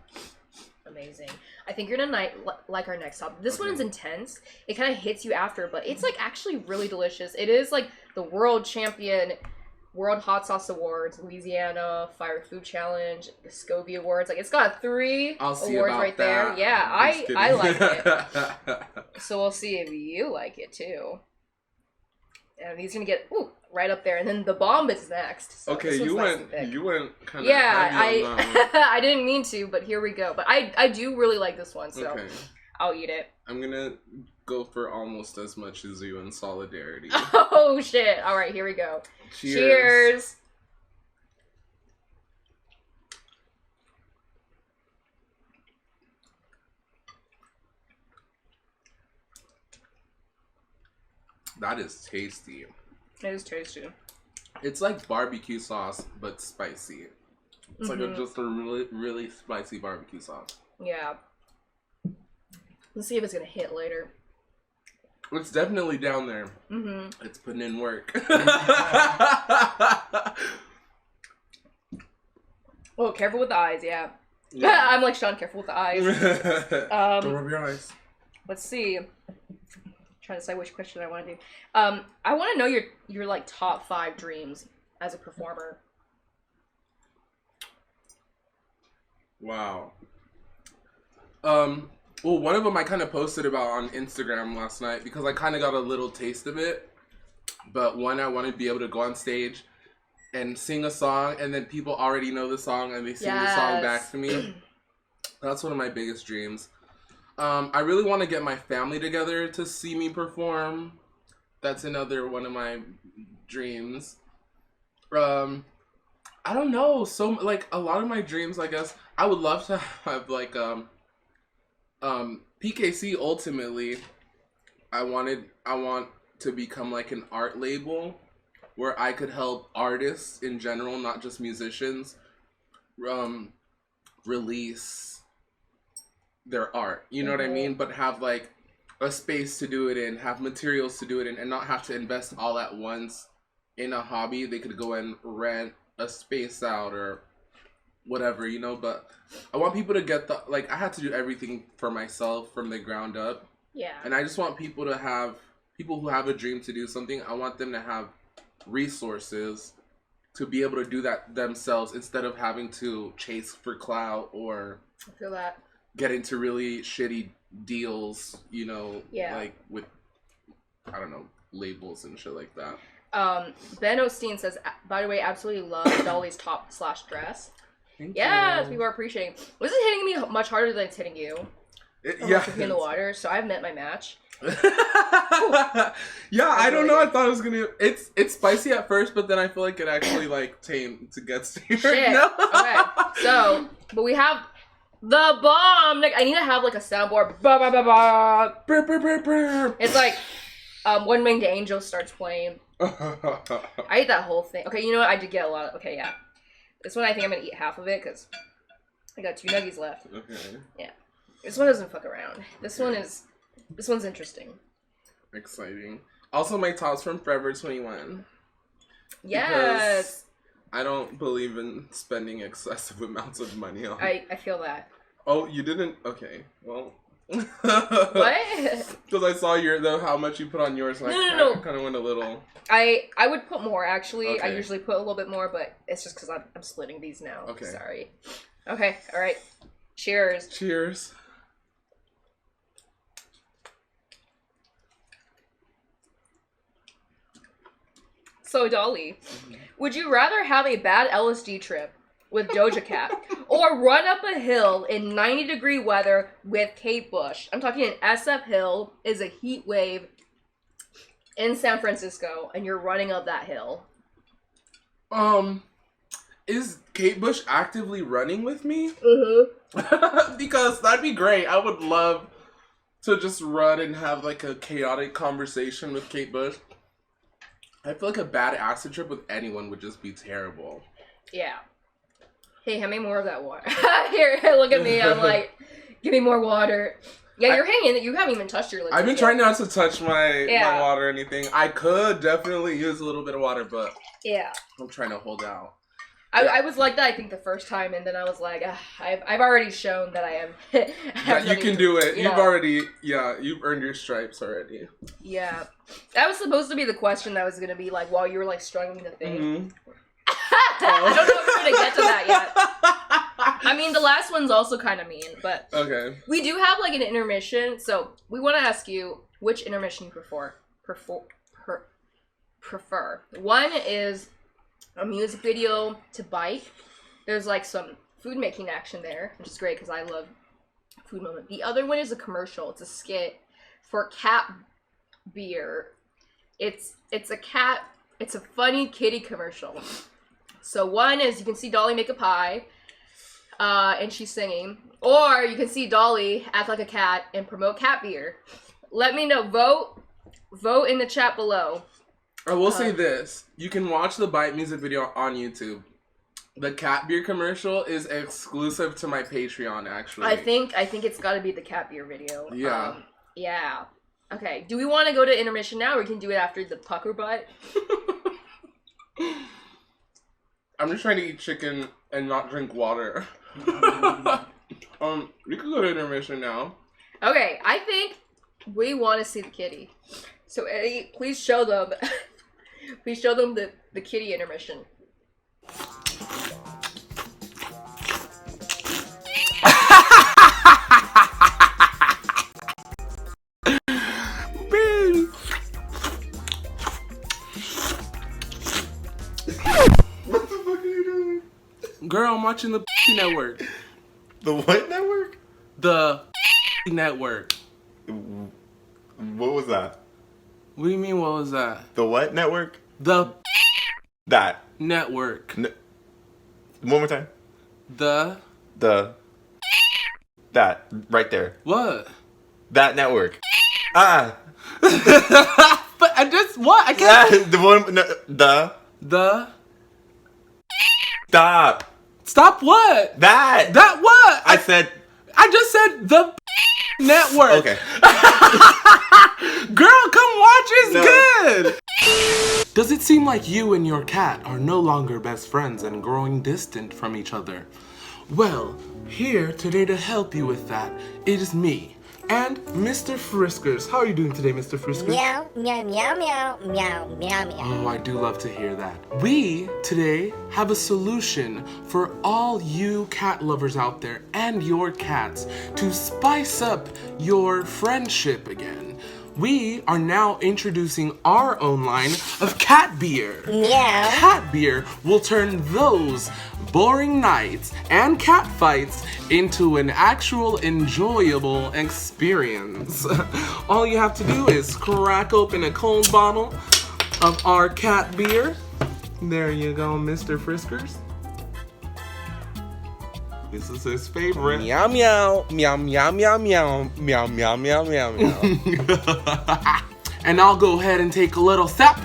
Amazing. I think you're gonna like our next topic. This one's intense. It kind of hits you after, but it's like actually really delicious. It is like the world champion, World Hot Sauce Awards, Louisiana Fire Food Challenge, Scorpio Awards. Like, it's got 3 awards right there. Yeah, I like it. So we'll see if you like it too. And he's gonna get right up there, and then the bomb is next. So okay, you went kind of I didn't mean to, but here we go. But I do really like this one, so I'll eat it. I'm gonna go for almost as much as you in solidarity. Oh shit! All right, here we go. Cheers. Cheers. That is tasty. It is tasty. It's like barbecue sauce, but spicy. It's like just a really, really spicy barbecue sauce. Yeah. Let's see if it's gonna hit later. It's definitely down there. It's putting in work. Oh, careful with the eyes, yeah. I'm like, Sean, careful with the eyes. Don't rub your eyes. Let's see. Trying to decide which question I want to do. I want to know your like top 5 dreams as a performer. Wow. Well, one of them I kind of posted about on Instagram last night because I kind of got a little taste of it. But one, I want to be able to go on stage and sing a song, and then people already know the song and they sing the song back to me. That's one of my biggest dreams. I really want to get my family together to see me perform. That's another one of my dreams. I don't know. So, like, a lot of my dreams, I guess, I would love to have, like, PKC ultimately, I want to become like an art label where I could help artists in general, not just musicians, release their art. You know what I mean? But have like a space to do it in, have materials to do it in, and not have to invest all at once in a hobby. They could go and rent a space out or whatever, you know, but I want people to get the, like, I had to do everything for myself from the ground up. Yeah. And I just want people who have a dream to do something, I want them to have resources to be able to do that themselves instead of having to chase for clout or I feel that. Get into really shitty deals, you know, like with, I don't know, labels and shit like that. Ben Osteen says, by the way, absolutely love Dolly's top/dress. Yes, people are appreciating. This is hitting me much harder than it's hitting you. In the water, so I've met my match. I don't know. I thought it was gonna. It's spicy at first, but then I feel like it actually like tamed to get to shit. No. Okay, so but we have the bomb. Like I need to have like a soundboard. Ba ba ba ba. Burr, burr, burr, burr. It's like One Winged Angel starts playing. I ate that whole thing. Okay, you know what? I did get a lot of. Okay, yeah. This one I think I'm gonna eat half of it because I got 2 nuggies left. Okay. Yeah. This one doesn't fuck around. This one's interesting. Exciting. Also, my top's from Forever 21. Yes. I don't believe in spending excessive amounts of money on. I feel that. Oh, you didn't? Okay. Well. What? Because I saw how much you put on yours, and I kind of went a little. I would put more actually. Okay. I usually put a little bit more, but it's just because I'm splitting these now. Okay. Sorry. Okay. All right. Cheers. Cheers. So Dollii, would you rather have a bad LSD trip with Doja Cat or run up a hill in 90-degree weather with Kate Bush? I'm talking an SF Hill is a heat wave in San Francisco, and you're running up that hill. Is Kate Bush actively running with me? Mm-hmm. Because that'd be great. I would love to just run and have like a chaotic conversation with Kate Bush. I feel like a bad acid trip with anyone would just be terrible. Yeah. Hey, hand me more of that water. Here, look at me. I'm like, give me more water. Yeah, you're hanging. You haven't even touched your lips. I've been trying not to touch my water or anything. I could definitely use a little bit of water, but I'm trying to hold out. I was like that, I think, the first time, and then I was like, I've already shown that I am. That you can do it. Yeah. You've earned your stripes already. Yeah. That was supposed to be the question that was going to be, like, while you were, like, struggling the thing. Mm-hmm. I don't know if we're going to get to that yet. I mean, the last one's also kind of mean, but... Okay. We do have, like, an intermission, so we want to ask you which intermission you prefer. One is a music video to bike. There's like some food making action there, which is great because I love food moment. The other one is a commercial. It's a skit for cat beer. It's a funny kitty commercial. So one is you can see Dollii make a pie, and she's singing, or you can see Dollii act like a cat and promote cat beer. Let me know. Vote in the chat below. I will say this. You can watch the Bite music video on YouTube. The cat beer commercial is exclusive to my Patreon, actually. I think it's got to be the cat beer video. Yeah. Yeah. Okay. Do we want to go to intermission now, or we can do it after the Puckerbutt? I'm just trying to eat chicken and not drink water. We could go to intermission now. Okay. I think we want to see the kitty. So Eddie, please show them. Please show them the kitty intermission. Girl, I'm watching the network. The what network? The network. What was that? What do you mean, what was that? The what network? The That. network. One more time. The. That. Right there. What? That network. Ah. But I just, what? I can't. The one, no, The. Stop. Stop what? That. That what? I said. I just said the network. Okay. Girl, come watch. It's No. good. Does it seem like you and your cat are no longer best friends and growing distant from each other? Well, here today to help you with that, it is me and Mr. Friskers. How are you doing today, Mr. Friskers? Meow, meow, meow, meow, meow, meow, meow. Oh, I do love to hear that. We, today, have a solution for all you cat lovers out there and your cats to spice up your friendship again. We are now introducing our own line of cat beer. Meow. Cat beer will turn those boring nights and cat fights into an actual enjoyable experience. All you have to do is crack open a cold bottle of our cat beer. There you go, Mr. Friskers. This is his favorite. Meow meow meow meow meow meow meow meow meow meow meow. And I'll go ahead and take a little sip.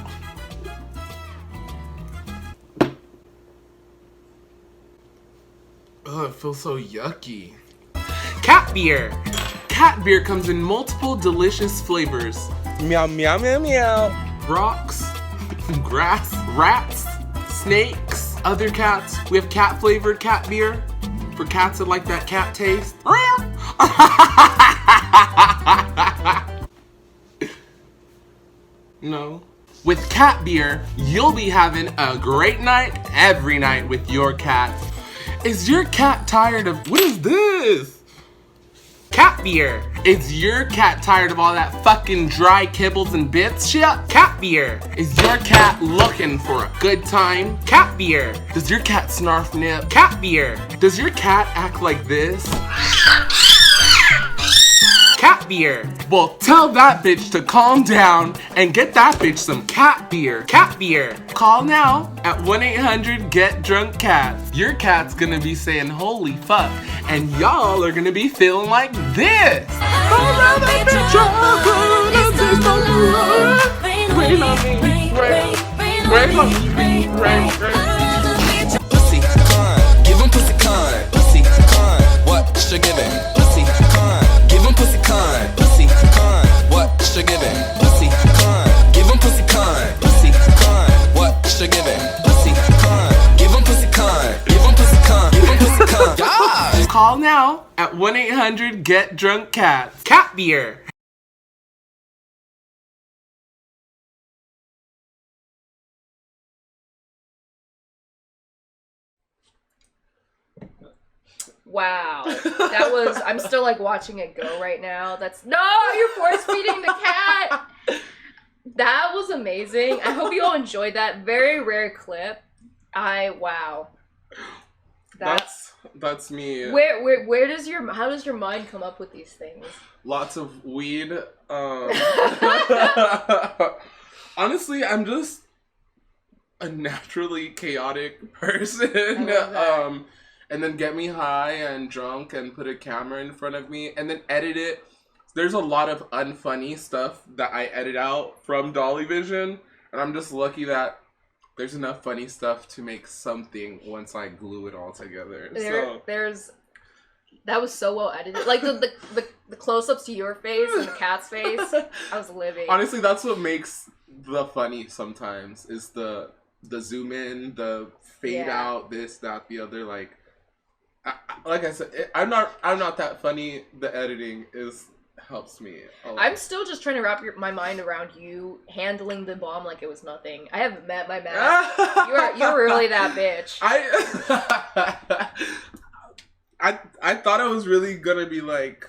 Oh, it feels so yucky. Cat beer. Cat beer comes in multiple delicious flavors. Meow meow meow meow. Rocks, grass, rats, snakes, other cats. We have cat flavored cat beer for cats that like that cat taste. No. With cat beer, you'll be having a great night every night with your cat. Is your cat tired of, what is this? Cat beer. Is your cat tired of all that fucking dry kibbles and bits shit? Cat beer. Is your cat looking for a good time? Cat beer. Does your cat snarf nip? Cat beer. Does your cat act like this? Cat beer. Well, tell that bitch to calm down and get that bitch some cat beer. Cat beer. Call now at 1-800-GET-DRUNK-CAT. Your cat's gonna be saying holy fuck, and y'all are gonna be feeling like this. Pussy con, give him pussy con, pussy con, what she giving? Pussy con, give him pussy con, what she giving? Pussy con, give him pussy con, what she giving? Pussy con, give him pussy con, give him pussy con, give him pussy con. Yeah. Call now at 1-800-GET-DRUNK-CAT. Cat beer. Wow. That was, I'm still like watching it go right now. No, you're force feeding the cat. That was amazing. I hope you all enjoyed that. Very rare clip. Wow. That's me. Where does how does your mind come up with these things? Lots of weed. Honestly, I'm just a naturally chaotic person. I love that. And then get me high and drunk and put a camera in front of me and then edit it. There's a lot of unfunny stuff that I edit out from Dollii Vision, and I'm just lucky that there's enough funny stuff to make something once I glue it all together. That was so well edited. Like the close-ups to your face and the cat's face. I was living. Honestly, that's what makes the funny sometimes is the zoom in, the fade out, this, that, the other. Like I said, I'm not that funny. The editing helps me a lot. I'm still just trying to wrap my mind around you handling the bomb like it was nothing. I haven't met my man. You're really that bitch. I thought I was really gonna be like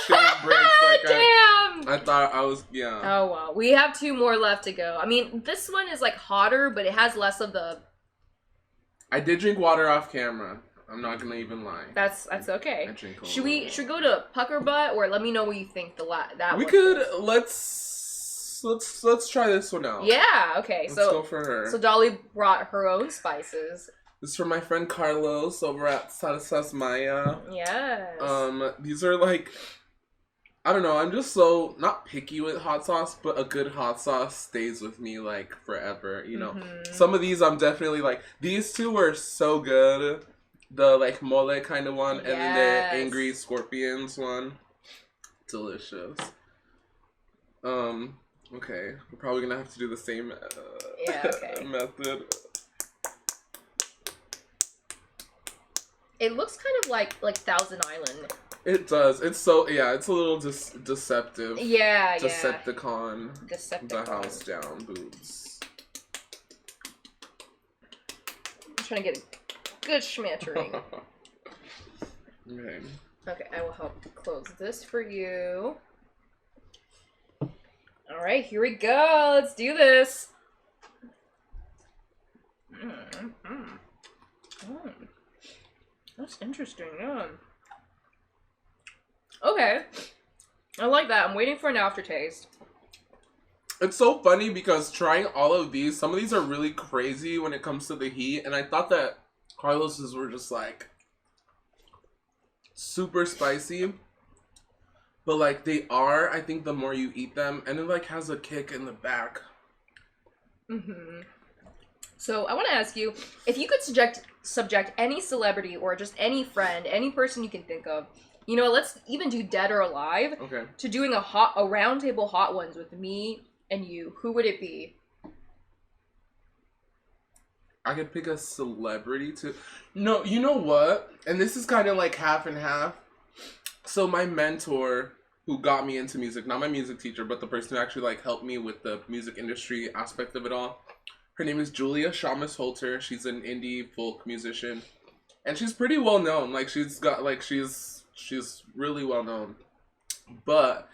shitting bricks. Like Damn. I thought I was, yeah. Oh well, we have 2 more left to go. I mean, this one is like hotter, but it has less of the I did drink water off camera. I'm not gonna even lie. That's okay. I drink a Should little. we go to Puckerbutt, or let me know what you think that We one could is. let's try this one out. Yeah. Okay. Let's go for her. So Dollii brought her own spices. This is from my friend Carlos over at Salsa Maya. Yes. These are like, I don't know, I'm just so not picky with hot sauce, but a good hot sauce stays with me like forever, you know. Some of these I'm definitely like, these two were so good. The like mole kind of one, and then the angry scorpions one. Delicious. Okay, we're probably gonna have to do the same method. It looks kind of like Thousand Island. It does. It's so, it's a little deceptive. Yeah, Decepticon. Decepticon. The house down, boobs. I'm trying to get a good schmattering. Okay. Okay, I will help close this for you. Alright, here we go. Let's do this. That's interesting, yeah. Okay. I like that. I'm waiting for an aftertaste. It's so funny because trying all of these, some of these are really crazy when it comes to the heat, and I thought that Carlos's were just like super spicy. But like they are, I think the more you eat them, and it like has a kick in the back. So I want to ask you, if you could subject any celebrity or just any friend, any person you can think of, you know, let's even do dead or alive, to doing a round table hot ones with me and you, who would it be? I could pick a celebrity to... No, you know what? And this is kind of like half and half. So my mentor who got me into music, not my music teacher, but the person who actually like helped me with the music industry aspect of it all, her name is Julia Shamus Holter. She's an indie folk musician. And she's pretty well known. Like she's got like she's really well known. But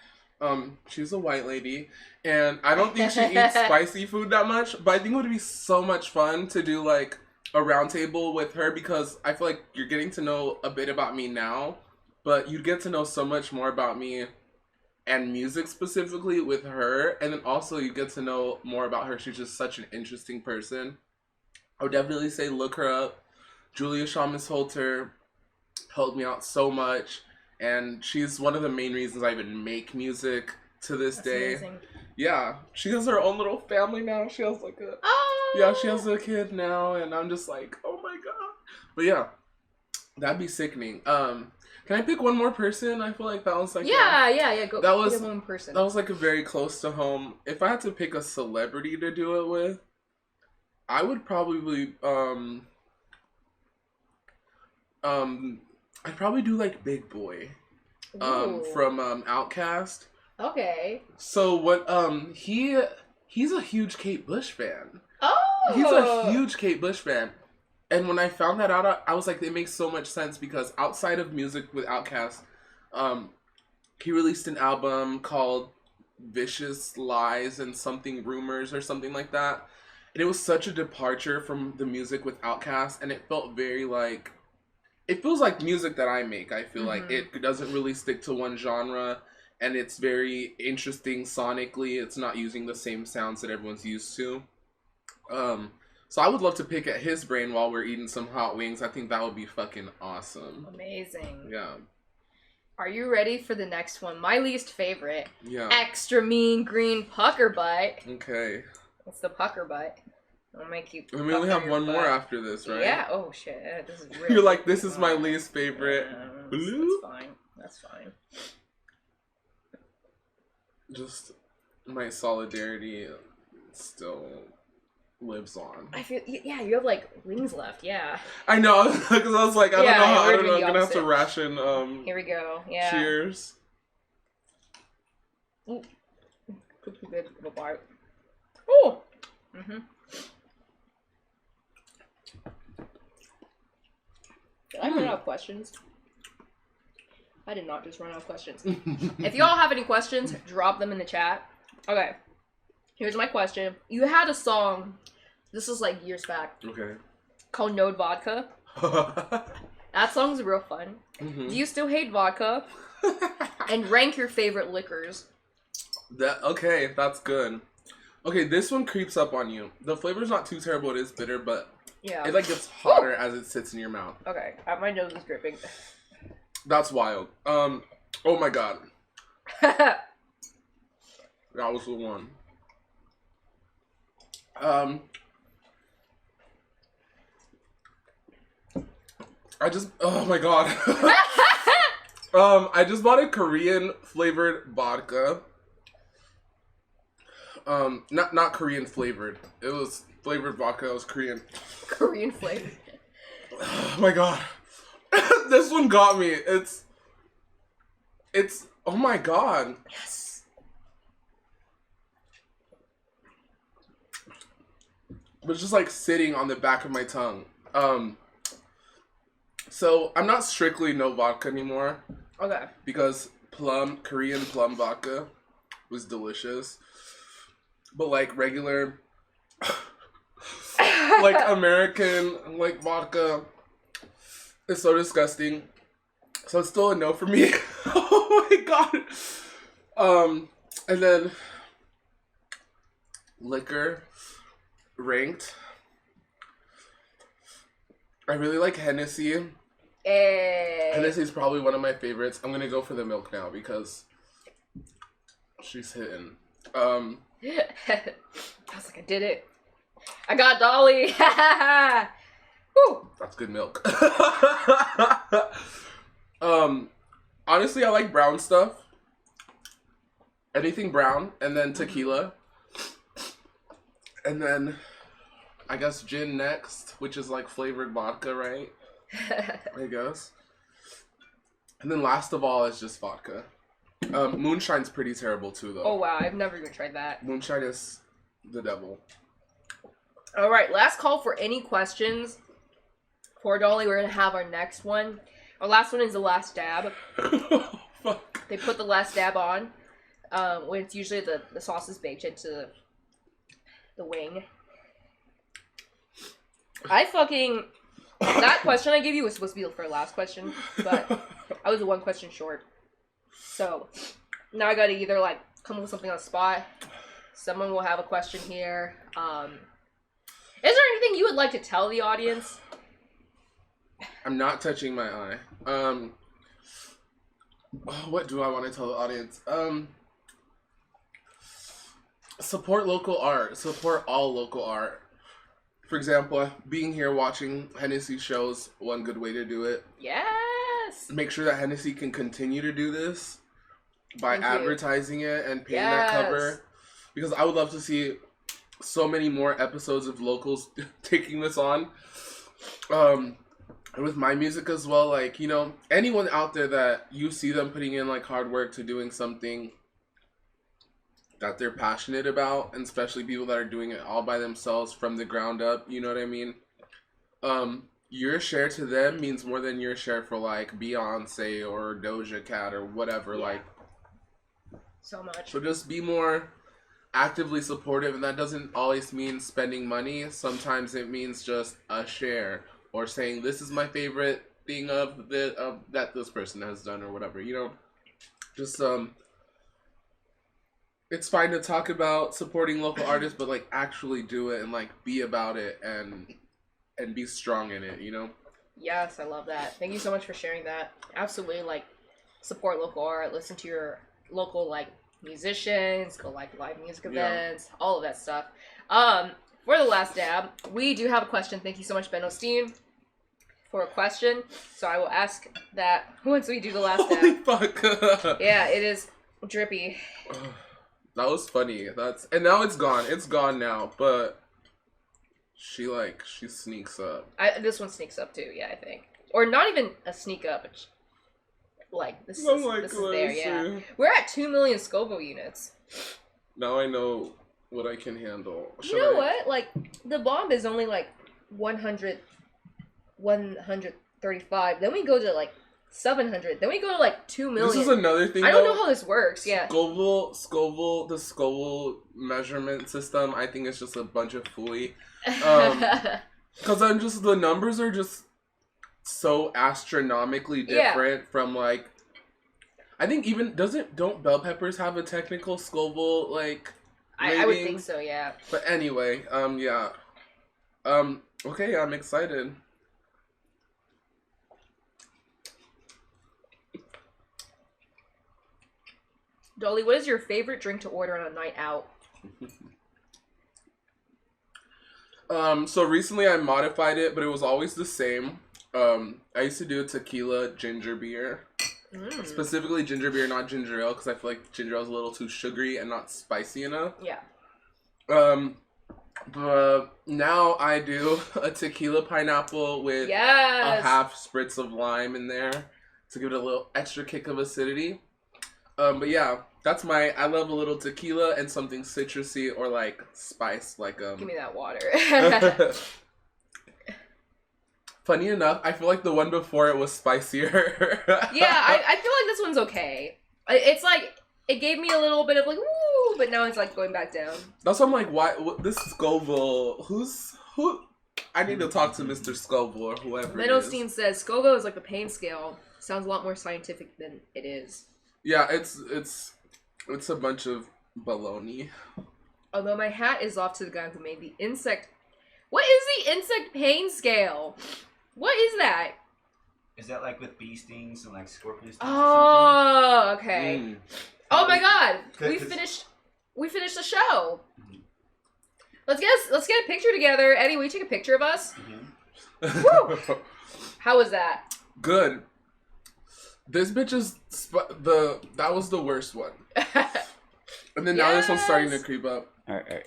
she's a white lady, and I don't think she eats spicy food that much, but I think it would be so much fun to do like a round table with her, because I feel like you're getting to know a bit about me now, but you'd get to know so much more about me and music specifically with her, and then also you get to know more about her. She's just such an interesting person. I would definitely say look her up. Julia Shamus Holter helped me out so much, and she's one of the main reasons I even make music to this day. Amazing. Yeah, she has her own little family now. She has like a she has a kid now, and I'm just like, oh my god. But yeah, that'd be sickening. Can I pick one more person? I feel like that was like Go. That was pick one person. That was like a very close to home. If I had to pick a celebrity to do it with, I would probably I'd probably do like Big Boy, from Outkast. Okay. So what? He's a huge Kate Bush fan. Oh. He's a huge Kate Bush fan. And when I found that out, I was like, it makes so much sense, because outside of music with Outkast, he released an album called Vicious Lies and something Rumors or something like that. And it was such a departure from the music with Outkast, and it felt very like, it feels like music that I make. I feel like it doesn't really stick to one genre, and it's very interesting sonically. It's not using the same sounds that everyone's used to. So I would love to pick at his brain while we're eating some hot wings. I think that would be fucking awesome. Amazing. Yeah. Are you ready for the next one? My least favorite. Yeah. Extra mean green Puckerbutt. Okay. It's the Puckerbutt. I'll make you. And we only have one more after this, right? Yeah. Oh shit. This is real. You're like, this is my least favorite. That's fine. That's fine. Just my solidarity still lives on. I feel, you have like wings left, yeah. I know, because I was like, I don't know, I'm gonna have to ration. Here we go, yeah. Cheers. Ooh. Could be good of a bite. Oh. Did I run out of questions? I did not just run out of questions. If y'all have any questions, drop them in the chat. Okay. Here's my question. You had a song, this was like years back. Okay. called Node Vodka. That song's real fun. Mm-hmm. Do you still hate vodka? And rank your favorite liquors. Okay, that's good. Okay, this one creeps up on you. The flavor's not too terrible. It is bitter, but yeah, it like gets hotter as it sits in your mouth. Okay, my nose is dripping. That's wild. Oh my god. That was the one. Oh my god. I just bought a Korean flavored vodka. Not Korean flavored. It was flavored vodka. It was Korean. Korean flavor. Oh my god. This one got me. It's oh my god. Yes. But it's just like sitting on the back of my tongue. So I'm not strictly no vodka anymore. Okay. Because Korean plum vodka was delicious. But like regular like American like vodka is so disgusting. So it's still a no for me. Oh my god. And then liquor ranked. I really like Hennessy. Hey. Hennessy is probably one of my favorites. I'm gonna go for the milk now because she's hitting. I was like, I did it. I got Dollii. Woo. That's good milk. Honestly, I like brown stuff. Anything brown, and then tequila. And then, I guess gin next, which is like flavored vodka, right? I guess. And then last of all is just vodka. Moonshine's pretty terrible too, though. Oh wow, I've never even tried that. Moonshine is the devil. All right, last call for any questions for Dollii. We're gonna have our next one. Our last one is the last dab. Oh, fuck. They put the last dab on when it's usually the sauce is baked into the wing. That question I gave you was supposed to be for the last question, but I was 1 question short. So now I gotta either like come up with something on the spot. Someone will have a question here. Is there anything you would like to tell the audience? I'm not touching my eye. What do I want to tell the audience? Support local art. Support all local art. For example, being here watching Hennessy shows one good way to do it. Yes. Make sure that Hennessy can continue to do this by Thank you. advertising it and paying that cover. Because I would love to see so many more episodes of locals taking this on. And with my music as well, like, you know, anyone out there that you see them putting in like hard work to doing something that they're passionate about, and especially people that are doing it all by themselves from the ground up, you know what I mean? Your share to them means more than your share for like Beyonce or Doja Cat or whatever. Yeah. Like, So much. so just be more actively supportive, and that doesn't always mean spending money. Sometimes it means just a share or saying this is my favorite thing of that this person has done or whatever, you know. Just it's fine to talk about supporting local artists, but like actually do it and like be about it and be strong in it, you know. Yes, I love that. Thank you so much for sharing that. Absolutely, like, support local art, listen to your local, like, musicians, go, like, live music events, all of that stuff. For the last dab, we do have a question. Thank you so much, Ben Osteen, for a question. So I will ask that once we do the last Holy dab. fuck. Yeah, it is drippy. That was funny. And now it's gone. It's gone now, but she sneaks up. This one sneaks up too, yeah, I think. Or not even a sneak up. It's like, this is there, yeah. We're at 2 million Scoville units. Now I know what I can handle. You know what? Like, the bomb is only like 135. Then we go to like 700. Then we go to like 2 million. This is another thing. I don't know how this works. Yeah. The Scoville measurement system, I think it's just a bunch of fooey. Because then just the numbers are just so astronomically different from like. I think even don't bell peppers have a technical Scoville like? I would think so, yeah. But anyway, yeah. Okay, I'm excited. Dollii, what is your favorite drink to order on a night out? So recently I modified it, but it was always the same. I used to do a tequila ginger beer. Specifically ginger beer, not ginger ale, because I feel like ginger ale is a little too sugary and not spicy enough. Yeah. But now I do a tequila pineapple with a half spritz of lime in there to give it a little extra kick of acidity. But yeah, that's I love a little tequila and something citrusy or like spice, like Give me that water. Funny enough, I feel like the one before it was spicier. Yeah, I feel like this one's okay. It's like, it gave me a little bit of like, woo, but now it's like going back down. That's why I'm like, why, this Scoville, who? I need to talk to Mr. Scoville or whoever Meadowstein says, Scoville is like the pain scale. Sounds a lot more scientific than it is. Yeah, it's a bunch of baloney. Although my hat is off to the guy who made the insect. What is the insect pain scale? What is that? Is that like with bee stings and like scorpion stings? Oh, okay. Oh my god, we 'Cause- finished the show. Let's get a picture together. Eddie, will you take a picture of us? Woo! How was that? Good. This bitch is that was the worst one. And then now this one's starting to creep up. All right.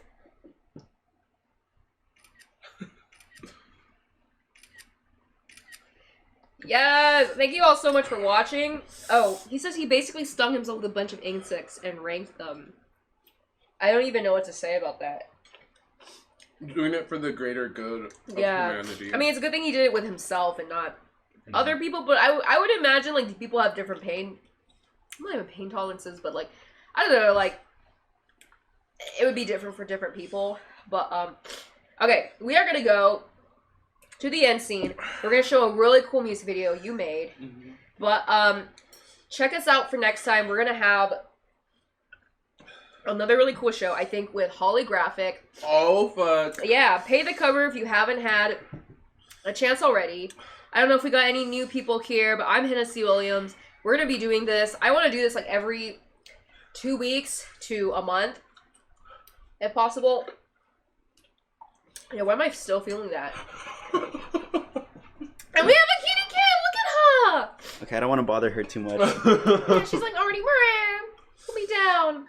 Yes, thank you all so much for watching. Oh, he says he basically stung himself with a bunch of insects and ranked them. I don't even know what to say about that. Doing it for the greater good of humanity. I mean, it's a good thing he did it with himself and not other people, but I would imagine, like, people have different pain, not even pain tolerances, but, like, I don't know, like, it would be different for different people, but, okay, we are gonna go to the end scene. We're gonna show a really cool music video you made, but, check us out for next time. We're gonna have another really cool show, I think, with Holographic. Oh, fuck. Yeah, pay the cover if you haven't had a chance already. I don't know if we got any new people here, but I'm Hennessy Williams. We're going to be doing this. I want to do this like every 2 weeks to a month, if possible. Yeah, why am I still feeling that? And we have a kitty cat! Look at her! Okay, I don't want to bother her too much. Yeah, she's like already, put me down.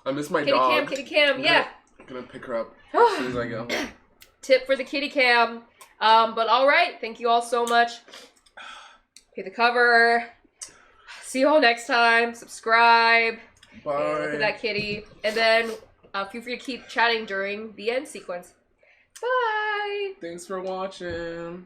I miss my Kitty dog. Kitty cam, yeah. I'm gonna pick her up as soon as I go. Tip for the kitty cam. But alright, thank you all so much. Pay the cover. See you all next time. Subscribe. Bye. And look at that kitty. And then feel free to keep chatting during the end sequence. Bye! Thanks for watching.